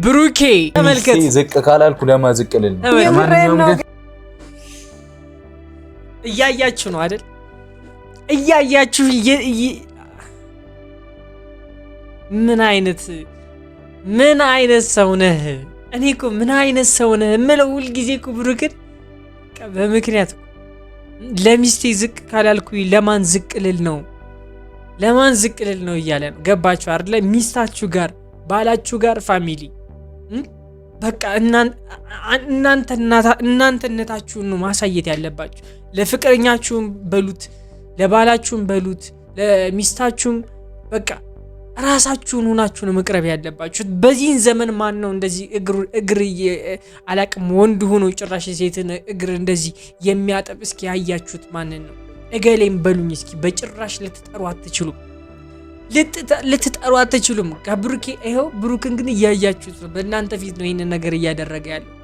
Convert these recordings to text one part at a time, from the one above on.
ብሩኬ ተመልከት። ዝቅ ካላልኩ ለማዝቅልል ለማንኛውም ግን እያያችሁ ነው አይደል? እያያችሁ ምን አይነት ሰው ነህ? እኔ እኮ ምን አይነት ሰው ነህ የምለው ሁልጊዜ እኮ ብሩክን በምክንያት ለሚስቴ ዝቅ ካላልኩ ለማን ዝቅ ልል ነው እያለ ነው። ገባችሁ አይደለ? ሚስታችሁ ጋር ባላችሁ ጋር ፋሚሊ በቃ እናንተነታችሁን ነው ማሳየት ያለባችሁ። ለፍቅረኛችሁም በሉት ለባላችሁም በሉት ለሚስታችሁም በቃ ራሳችሁን ሆናችሁ ነው መቅረብ ያለባችሁ። በዚህን ዘመን ማን ነው እንደዚህ እግር አላቅም ወንድ ሆኖ ጭራሽ ሴትን እግር እንደዚህ የሚያጠብ? እስኪ ያያችሁት ማንን ነው? እገሌም በሉኝ እስኪ። በጭራሽ ልትጠሩ አትችሉም። ከብሩኬ ይኸው ብሩክን ግን እያያችሁት ነው። በእናንተ ፊት ነው ይህንን ነገር እያደረገ ያለው።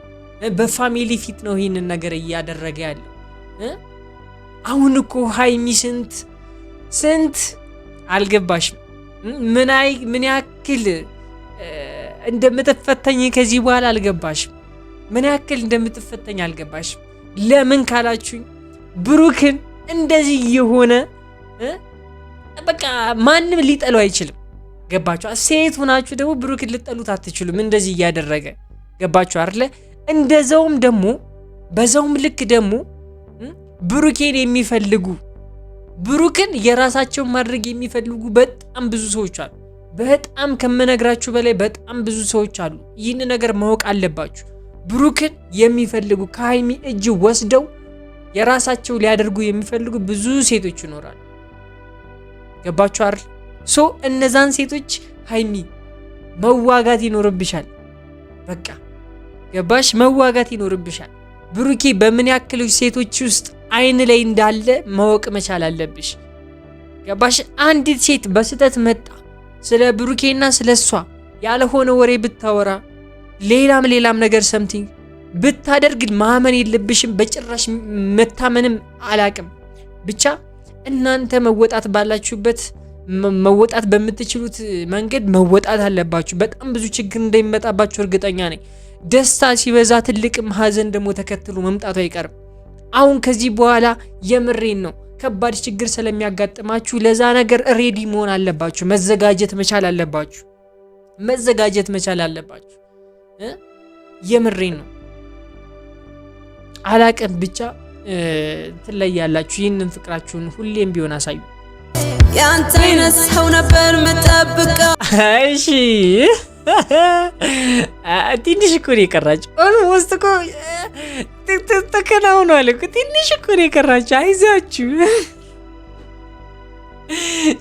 በፋሚሊ ፊት ነው ይህንን ነገር እያደረገ ያለው። አሁን እኮ ሀይሚ ስንት አልገባሽም? ምን ያክል እንደምትፈተኝ ከዚህ በኋላ አልገባሽም? ምን ያክል እንደምትፈተኝ አልገባሽም? ለምን ካላችሁኝ ብሩክን እንደዚህ የሆነ በቃ ማንም ሊጠሉ አይችልም። ገባችሁ? ሴት ሆናችሁ ደግሞ ብሩክን ልጠሉት አትችሉም። እንደዚህ እያደረገ ገባችሁ አይደለ? እንደዛውም ደግሞ በዛውም ልክ ደግሞ ብሩኬን የሚፈልጉ ብሩክን የራሳቸውን ማድረግ የሚፈልጉ በጣም ብዙ ሰዎች አሉ። በጣም ከመነግራችሁ በላይ በጣም ብዙ ሰዎች አሉ። ይህን ነገር ማወቅ አለባችሁ። ብሩክን የሚፈልጉ ከሀይሚ እጅ ወስደው የራሳቸው ሊያደርጉ የሚፈልጉ ብዙ ሴቶች ይኖራሉ። ገባችሁ አይደል? እነዛን ሴቶች ሀይሚ መዋጋት ይኖርብሻል። በቃ ገባሽ? መዋጋት ይኖርብሻል። ብሩኬ በምን ያክል ሴቶች ውስጥ አይን ላይ እንዳለ ማወቅ መቻል አለብሽ። ገባሽ? አንዲት ሴት በስተት መጣ ስለ ብሩኬና ስለሷ ያልሆነ ወሬ ብታወራ ሌላም ነገር ሰምቲንግ ብታደርግ ማመን የለብሽም በጭራሽ። መታመንም አላቅም። ብቻ እናንተ መወጣት ባላችሁበት መወጣት በምትችሉት መንገድ መወጣት አለባችሁ። በጣም ብዙ ችግር እንደሚመጣባችሁ እርግጠኛ ነኝ። ደስታ ሲበዛ ትልቅም ሀዘን ደግሞ ተከትሎ መምጣቱ አይቀርም። አሁን ከዚህ በኋላ የምሬን ነው ከባድ ችግር ስለሚያጋጥማችሁ ለዛ ነገር ሬዲ መሆን አለባችሁ። መዘጋጀት መቻል አለባችሁ። የምሬን ነው አላቅም። ብቻ ትለያላችሁ። ይህንን ፍቅራችሁን ሁሌም ቢሆን አሳዩ። ያንተ አይነት ሰው ነበር መጠብቀው። እሺ ትንሽ እኮ ነው የቀራችሁ። ኦልሞስት እኮ ተከናውኗል እኮ። ትንሽ እኮ ነው የቀራችሁ። አይዛችሁ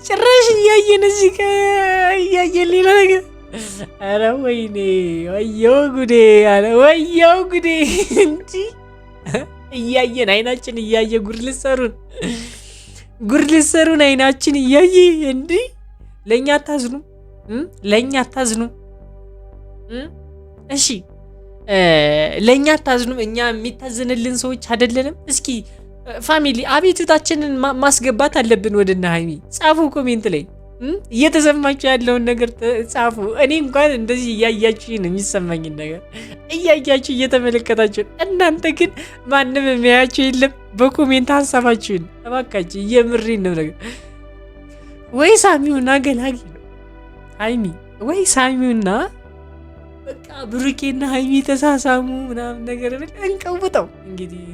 ጭራሽ እያየን እዚህ እያየን ሌላ ነገር። ኧረ ወይኔ ወየው ጉዴ እንጂ እያየን አይናችን እያየ ጉድ ልትሰሩን አይናችን እያየ እንዲህ ለእኛ አታዝኑ። እሺ ለእኛ አታዝኑም። እኛ የሚታዘንልን ሰዎች አይደለንም። እስኪ ፋሚሊ አቤቱታችንን ማስገባት አለብን። ወደና ሀይሚ ጻፉ፣ ኮሜንት ላይ እየተሰማችሁ ያለውን ነገር ጻፉ። እኔ እንኳን እንደዚህ እያያችሁ ነው የሚሰማኝን ነገር እያያችሁ እየተመለከታችሁ፣ እናንተ ግን ማንም የሚያያችሁ የለም። በኮሜንት ሀሳባችሁን እባካችሁ እየምሬን ነው ነገር ወይ ሳሚውና ገላጊ ነው ሀይሚ ወይ ሳሚውና በቃ ብሩኬና ሀይሚ ተሳሳሙ ምናምን ነገር እንቀውጠው። እንግዲህ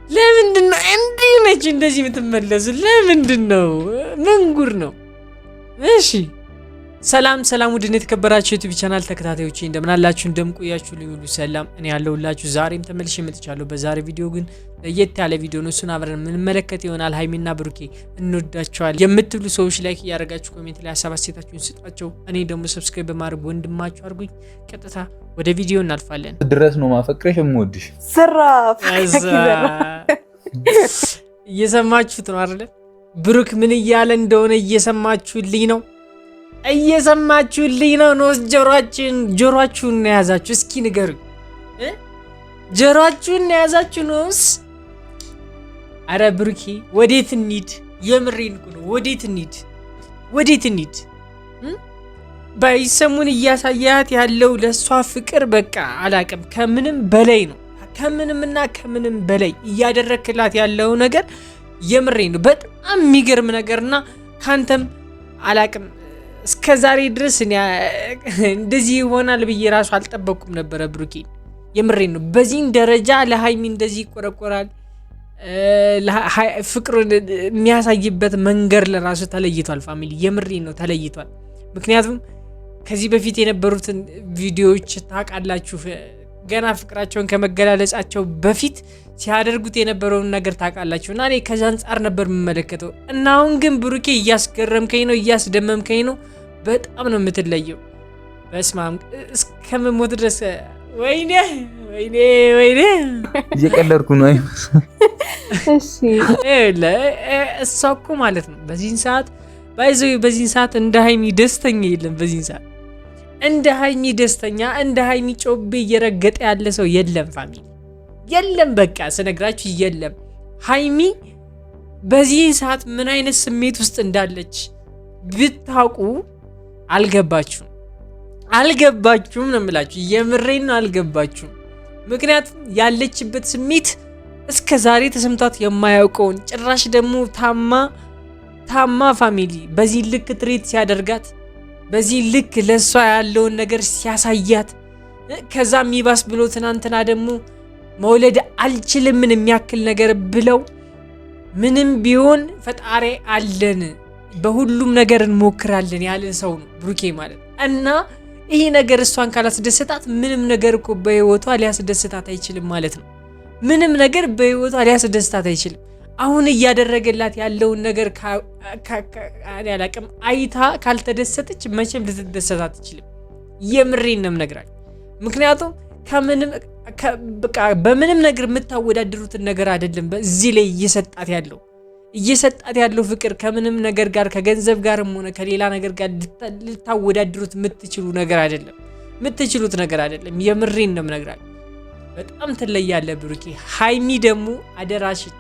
ለምንድን ነው እንዲህ ነች እንደዚህ የምትመለሱ? ለምንድን ነው? ምን ጉር ነው? እሺ ሰላም ውድን የተከበራችሁ ዩቲዩብ ቻናል ተከታታዮች እንደምን አላችሁ? እንደምቆያችሁ ሁሉ ሰላም፣ እኔ ያለሁላችሁ ዛሬም ተመልሼ መጥቻለሁ። በዛሬ ቪዲዮ ግን ለየት ያለ ቪዲዮ ነው። እሱን አብረን የምንመለከት ይሆናል። ሀይሚና ብሩኬ እንወዳቸዋለን የምትሉ ሰዎች ላይክ እያደረጋችሁ ኮሜንት ላይ ሀሳብ አስተያየታችሁን ስጧቸው። እኔ ደግሞ ሰብስክራይብ በማድረግ ወንድማችሁ አድርጉኝ። ቀጥታ ወደ ቪዲዮ እናልፋለን። ድረስ ነው ማፈቅረሽ የምወድሽ። እየሰማችሁት ነው አይደል? ብሩክ ምን እያለ እንደሆነ እየሰማችሁልኝ ነው። ኖስ ጆሮአችሁን ነው ያዛችሁ። እስኪ ንገሩኝ፣ ጆሮአችሁን ነው ያዛችሁ ኖስ? አረ ብሩኬ ወዴት እንሂድ? የምሬን እኮ ነው። ወዴት እንሂድ? ባይሰሙን እያሳያት ያለው ለሷ ፍቅር በቃ አላቅም ከምንም በላይ ነው። ከምንም በላይ እያደረክላት ያለው ነገር የምሬ ነው። በጣም የሚገርም ነገርና ካንተም አላቅም እስከዛሬ ድረስ እንደዚህ ይሆናል ብዬ ራሱ አልጠበቅኩም ነበረ ብሩኬ። የምሬ ነው። በዚህ ደረጃ ለሃይሚ እንደዚህ ይቆረቆራል። ፍቅሩን የሚያሳይበት መንገድ ለራሱ ተለይቷል። ፋሚሊ የምሬ ነው ተለይቷል። ምክንያቱም ከዚህ በፊት የነበሩትን ቪዲዮዎች ታውቃላችሁ። ገና ፍቅራቸውን ከመገላለጻቸው በፊት ሲያደርጉት የነበረውን ነገር ታውቃላችሁ። እና እኔ ከዛ አንጻር ነበር የምመለከተው። እና አሁን ግን ብሩኬ እያስገረምከኝ ነው፣ እያስደመምከኝ ነው። በጣም ነው የምትለየው። በስማም እስከምሞት ድረስ ወይኔ እየቀለድኩ ነው። እሺ እሷ እኮ ማለት ነው በዚህን ሰዓት እንደ ሃይሚ ደስተኛ የለም። በዚህን ሰዓት እንደ ሃይሚ ደስተኛ እንደ ሃይሚ ጮቤ እየረገጠ ያለ ሰው የለም። ፋሚሊ የለም። በቃ ስነግራችሁ የለም። ሃይሚ በዚህን ሰዓት ምን አይነት ስሜት ውስጥ እንዳለች ብታውቁ አልገባችሁም ነው የምላችሁ። የምሬን ነው አልገባችሁም። ምክንያቱም ያለችበት ስሜት እስከ ዛሬ ተሰምቷት የማያውቀውን ጭራሽ ደግሞ ታማ ፋሚሊ በዚህ ልክ ትሬት ሲያደርጋት፣ በዚህ ልክ ለሷ ያለውን ነገር ሲያሳያት፣ ከዛ የሚባስ ብሎ ትናንትና ደግሞ መውለድ አልችልም ምን የሚያክል ነገር ብለው ምንም ቢሆን ፈጣሪ አለን በሁሉም ነገር እንሞክራለን ያለ ሰው ነው ብሩኬ ማለት እና ይሄ ነገር እሷን ካላስደሰታት ምንም ነገር እኮ በህይወቷ ሊያስደስታት አይችልም ማለት ነው። ምንም ነገር በህይወቷ ሊያስደስታት አይችልም። አሁን እያደረገላት ያለውን ነገር አይታ ካልተደሰተች መቼም ልትደሰት አትችልም። የምሬን ነው የምነግራችሁ። ምክንያቱም በምንም ነገር የምታወዳድሩትን ነገር አይደለም በዚህ ላይ እየሰጣት ያለው ፍቅር ከምንም ነገር ጋር ከገንዘብ ጋርም ሆነ ከሌላ ነገር ጋር ልታወዳድሩት የምትችሉት ነገር አይደለም። የምሬን ነው የምነግራችሁ። በጣም ትለያለ ብሩኬ። ሃይሚ ደግሞ አደራሽን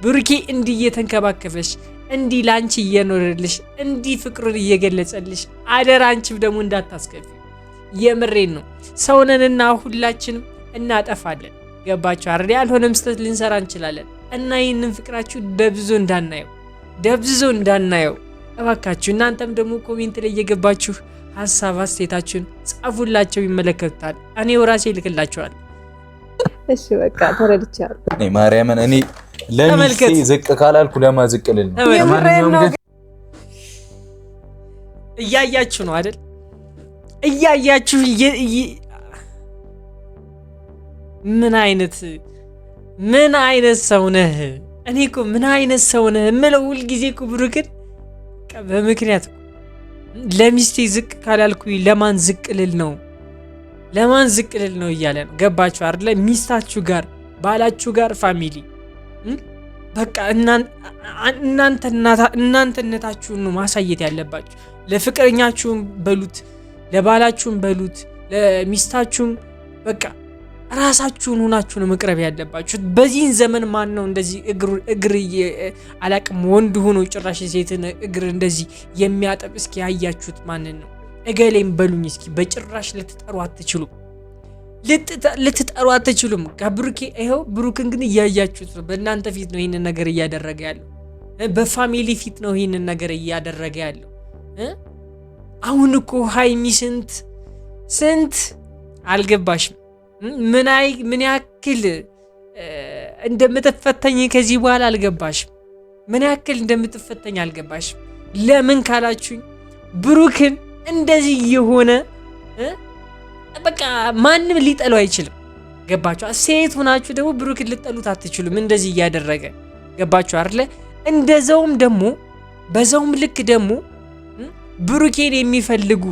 ብሩኬ እንዲህ እየተንከባከበሽ እንዲህ ላንቺ እየኖረልሽ እንዲህ ፍቅሩን እየገለጸልሽ አደራ አንቺም ደግሞ እንዳታስከፊ። የምሬን ነው። ሰውነንና ሁላችንም እናጠፋለን። ገባችሁ አይደል? ያልሆነም ስህተት ልንሰራ እንችላለን እና ይህንን ፍቅራችሁ ደብዝዞ እንዳናየው እባካችሁ። እናንተም ደግሞ ኮሜንት ላይ እየገባችሁ ሀሳብ አስተያየታችሁን ጻፉላቸው፣ ይመለከቱታል። እኔው ራሴ ልክላችኋል። እሺ በቃ ተረድቻለሁ። ማርያምን እኔ ለሚስቴ ዝቅ ካላልኩ ለማዝቅ ልል ነው። ለማንኛውም ግን እያያችሁ ነው አይደል? እያያችሁ ምን አይነት ሰው ነህ? እኔ እኮ ምን አይነት ሰው ነህ የምለው ሁልጊዜ እኮ ብሩክን በምክንያት ለሚስቴ ዝቅ ካላልኩ ለማን ዝቅ ልል ነው እያለ ነው። ገባችሁ አይደለ? ሚስታችሁ ጋር ባላችሁ ጋር ፋሚሊ በቃ እናንተነታችሁን ነው ማሳየት ያለባችሁ። ለፍቅረኛችሁም በሉት፣ ለባላችሁም በሉት፣ ለሚስታችሁም በቃ ራሳችሁን ሆናችሁ ነው መቅረብ ያለባችሁ። በዚህን ዘመን ማን ነው እንደዚህ እግር አላቅም ወንድ ሆኖ ጭራሽ ሴትን እግር እንደዚህ የሚያጠብ? እስኪ ያያችሁት ማንን ነው? እገሌም በሉኝ እስኪ። በጭራሽ ልትጠሩ አትችሉም። ከብሩኬ ይኸው ብሩክን ግን እያያችሁት ነው። በእናንተ ፊት ነው ይህንን ነገር እያደረገ ያለው። በፋሚሊ ፊት ነው ይህንን ነገር እያደረገ ያለው። አሁን እኮ ሃይሚ ስንት አልገባሽም? ምን ያክል እንደምትፈተኝ ከዚህ በኋላ አልገባሽም? ምን ያክል እንደምትፈተኝ አልገባሽም? ለምን ካላችሁኝ ብሩክን እንደዚህ የሆነ በቃ ማንም ሊጠሉ አይችልም። ገባችሁ? ሴት ሆናችሁ ደግሞ ብሩክን ልጠሉት አትችሉም። እንደዚህ እያደረገ ገባችሁ አይደለ? እንደዛውም ደግሞ በዛውም ልክ ደግሞ ብሩኬን የሚፈልጉ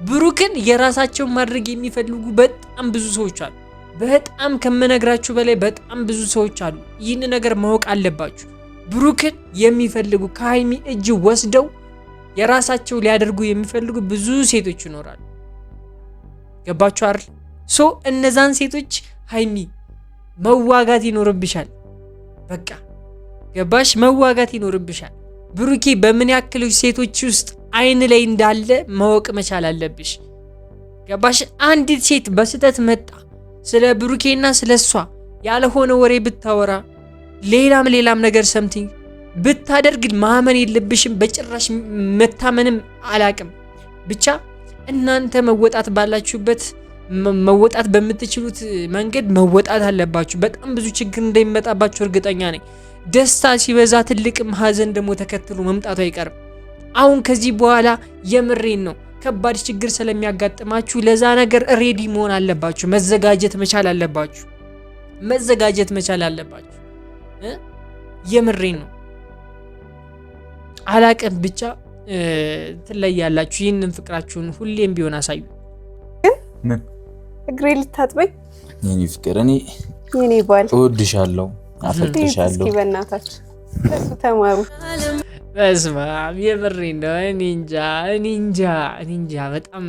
ብሩክን የራሳቸውን ማድረግ የሚፈልጉ በጣም ብዙ ሰዎች አሉ። በጣም ከመነግራችሁ በላይ በጣም ብዙ ሰዎች አሉ። ይህን ነገር ማወቅ አለባችሁ። ብሩክን የሚፈልጉ ከሃይሚ እጅ ወስደው የራሳቸው ሊያደርጉ የሚፈልጉ ብዙ ሴቶች ይኖራሉ። ገባችሁ አይደል? እነዛን ሴቶች ሃይሚ መዋጋት ይኖርብሻል። በቃ ገባሽ? መዋጋት ይኖርብሻል። ብሩኬ በምን ያክል ሴቶች ውስጥ አይን ላይ እንዳለ ማወቅ መቻል አለብሽ። ገባሽ? አንዲት ሴት በስተት መጣ ስለ ብሩኬና ስለሷ ያልሆነ ወሬ ብታወራ ሌላም ነገር ሰምቲንግ ብታደርግ ማመን የለብሽም በጭራሽ። መታመንም አላቅም። ብቻ እናንተ መወጣት ባላችሁበት መወጣት በምትችሉት መንገድ መወጣት አለባችሁ። በጣም ብዙ ችግር እንደሚመጣባችሁ እርግጠኛ ነኝ። ደስታ ሲበዛ ትልቅም ሀዘን ደግሞ ተከትሎ መምጣቱ አይቀርም። አሁን ከዚህ በኋላ የምሬን ነው ከባድ ችግር ስለሚያጋጥማችሁ ለዛ ነገር ሬዲ መሆን አለባችሁ። መዘጋጀት መቻል አለባችሁ። የምሬን ነው። አላቅም ብቻ ትለያላችሁ። ይህንን ፍቅራችሁን ሁሌም ቢሆን አሳዩ። ምን እግሬ ልታጥበኝ? የኔ ፍቅር እኔ የኔ ባል እወድሻለሁ፣ አፈቅርሻለሁ። እስኪ በእናታችሁ እሱ ተማሩ። በስመ አብ የምሬን ነው። እኔ እንጃ በጣም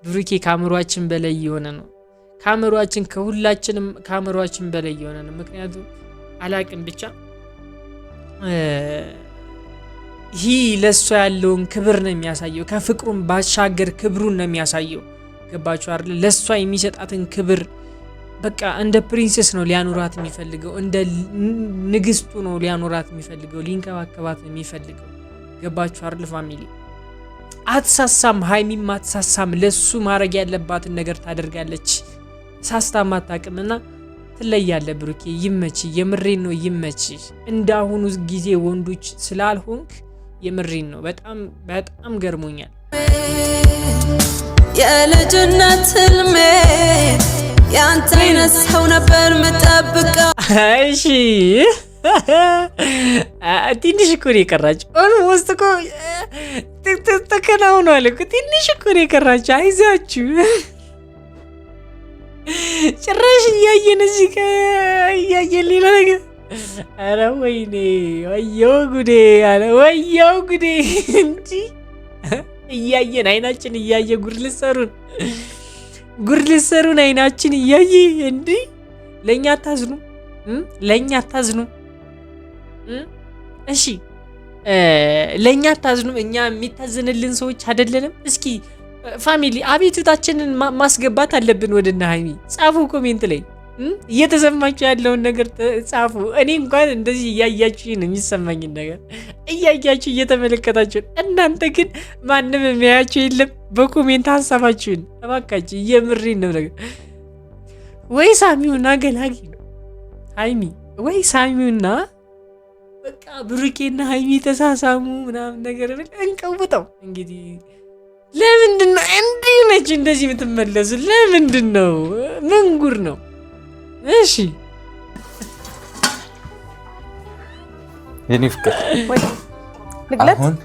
ብሩኬ ከአእምሯችን በላይ የሆነ ነው። ከሁላችንም ከአእምሯችን በላይ የሆነ ነው። ምክንያቱም አላቅም ብቻ ይህ ለእሷ ያለውን ክብር ነው የሚያሳየው። ከፍቅሩም ባሻገር ክብሩን ነው የሚያሳየው። ገባችሁ አይደል? ለእሷ የሚሰጣትን ክብር በቃ እንደ ፕሪንሴስ ነው ሊያኖራት የሚፈልገው። እንደ ንግስቱ ነው ሊያኖራት የሚፈልገው። ሊንከባከባት ነው የሚፈልገው። ገባችሁ አይደል ፋሚሊ? አትሳሳም፣ ሀይሚም አትሳሳም። ለሱ ማድረግ ያለባትን ነገር ታደርጋለች። ሳስታም አታውቅምና ትለያለ። ብሩኬ ይመች፣ የምሬን ነው ይመች። እንዳሁኑ ጊዜ ወንዶች ስላልሆንክ የምሬን ነው። በጣም ገርሞኛል። የልጅነት ህልሜ ያንተ አይነት ሰው ነበር ምጠብቀው። እሺ ትንሽ እኮ ነው የቀራችሁ። ኦልሞስት እኮ ተከናውኗል እኮ። ትንሽ እኮ ነው የቀራችሁ። አይዛችሁ ጭራሽ እያየን እዚህ እያየን ሌላ ነገር። ኧረ ወይኔ ወየው ጉዴ እንጂ እያየን አይናችን እያየ ጉድ ልትሰሩን አይናችን እያየ እንዲ ለእኛ አታዝኑ። እሺ ለእኛ አታዝኑ። እኛ የሚታዝንልን ሰዎች አይደለንም። እስኪ ፋሚሊ አቤቱታችንን ማስገባት አለብን። ወደና ሀይሚ ጻፉ፣ ኮሜንት ላይ እየተሰማችሁ ያለውን ነገር ጻፉ። እኔ እንኳን እንደዚህ እያያችሁ ነው የሚሰማኝን ነገር እያያችሁ እየተመለከታችሁ፣ እናንተ ግን ማንም የሚያያችሁ የለም። በኮሜንት ሀሳባችሁን እባካችሁ እየምሬን ነው ነገር ወይ ሳሚውና ገላጊ ነው ሀይሚ ወይ ሳሚውና በቃ ብሩኬና ሀይሚ ተሳሳሙ ምናምን ነገር እንቀውጠው እንግዲህ። ለምንድን ነው እንዲህ ነች እንደዚህ የምትመለሱ? ለምንድን ነው? ምን ጉር ነው? እሺ የኔ ፍቅር አሁን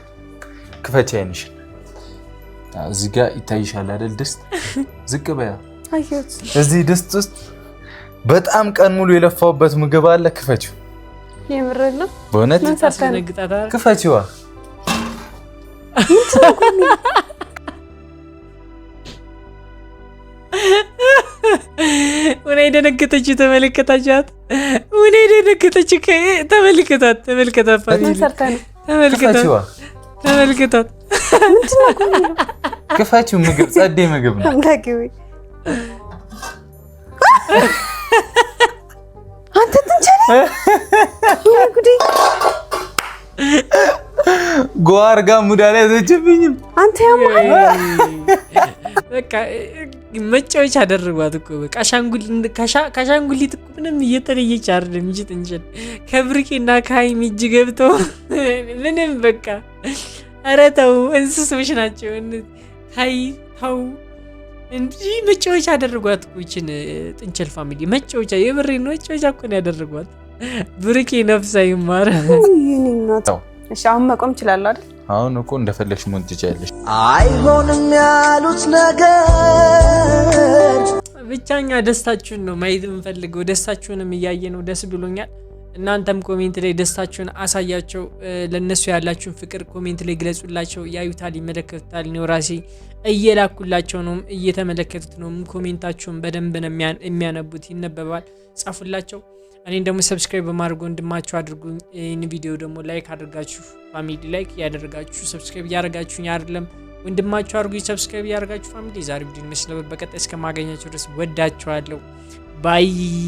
ክፈች አይንሽ። እዚህ ጋር ይታይሻል አይደል? ድስት ዝቅ በያ። እዚህ ድስት ውስጥ በጣም ቀን ሙሉ የለፋውበት ምግብ አለ። ክፈችው። የምርህ ነው? በእውነት ክፈችዋ። ወኔ ደነገጠችው። ተመለከታችኋት? ወኔ ደነገጠችው። ተመልከታት ፋሚሊ ተመልከታት። ክፈችው። ምግብ ጸዴ ምግብ ነው። አንተ ትንቸለ ጉዴ ጓርጋ ሙዳ ላይ ዘጭብኝም አንተ ያማል። በቃ መጫወቻ አደረጓት እኮ በቃ ከአሻንጉሊት እኮ ምንም እየተለየች አይደለም እንጂ ትንችል ከብሩኬና ከሀይሚ እጅ ገብተው ምንም በቃ ኧረ ተው፣ እንስሶች ናቸው። ታይ ተው እንጂ መጫወቻ አደረጓት እኮ ይችን ጥንቸል ፋሚሊ መጫወቻ። የምሬን ነው፣ መጫወቻ እኮ ነው ያደረጓት። ብሩኬ ነፍስ አይማር። እሺ አሁን መቆም እችላለሁ አይደል? አሁን እኮ እንደፈለግሽ መሆን ትችያለሽ። አይሆንም ያሉት ነገር ብቻኛ ደስታችሁን ነው ማየት የምፈልገው። ደስታችሁንም እያየ ነው፣ ደስ ብሎኛል። እናንተም ኮሜንት ላይ ደስታችሁን አሳያቸው። ለነሱ ያላችሁን ፍቅር ኮሜንት ላይ ግለጹላቸው። ያዩታል፣ ይመለከቱታል። ነው ራሴ እየላኩላቸው ነው፣ እየተመለከቱት ነው። ኮሜንታችሁን በደንብ ነው የሚያነቡት፣ ይነበባል። ጻፉላቸው። እኔን ደግሞ ሰብስክራይብ በማድረግ ወንድማችሁ አድርጉኝ። ይህን ቪዲዮ ደግሞ ላይክ አድርጋችሁ ፋሚሊ ላይክ ያደረጋችሁ ሰብስክራይብ ያደረጋችሁኝ አይደለም ወንድማችሁ አድርጉኝ ሰብስክራይብ ያደረጋችሁ ፋሚሊ። ዛሬ ቪዲዮ መስለ በቀጣይ እስከማገኛችሁ ድረስ ወዳችኋለሁ። ባይ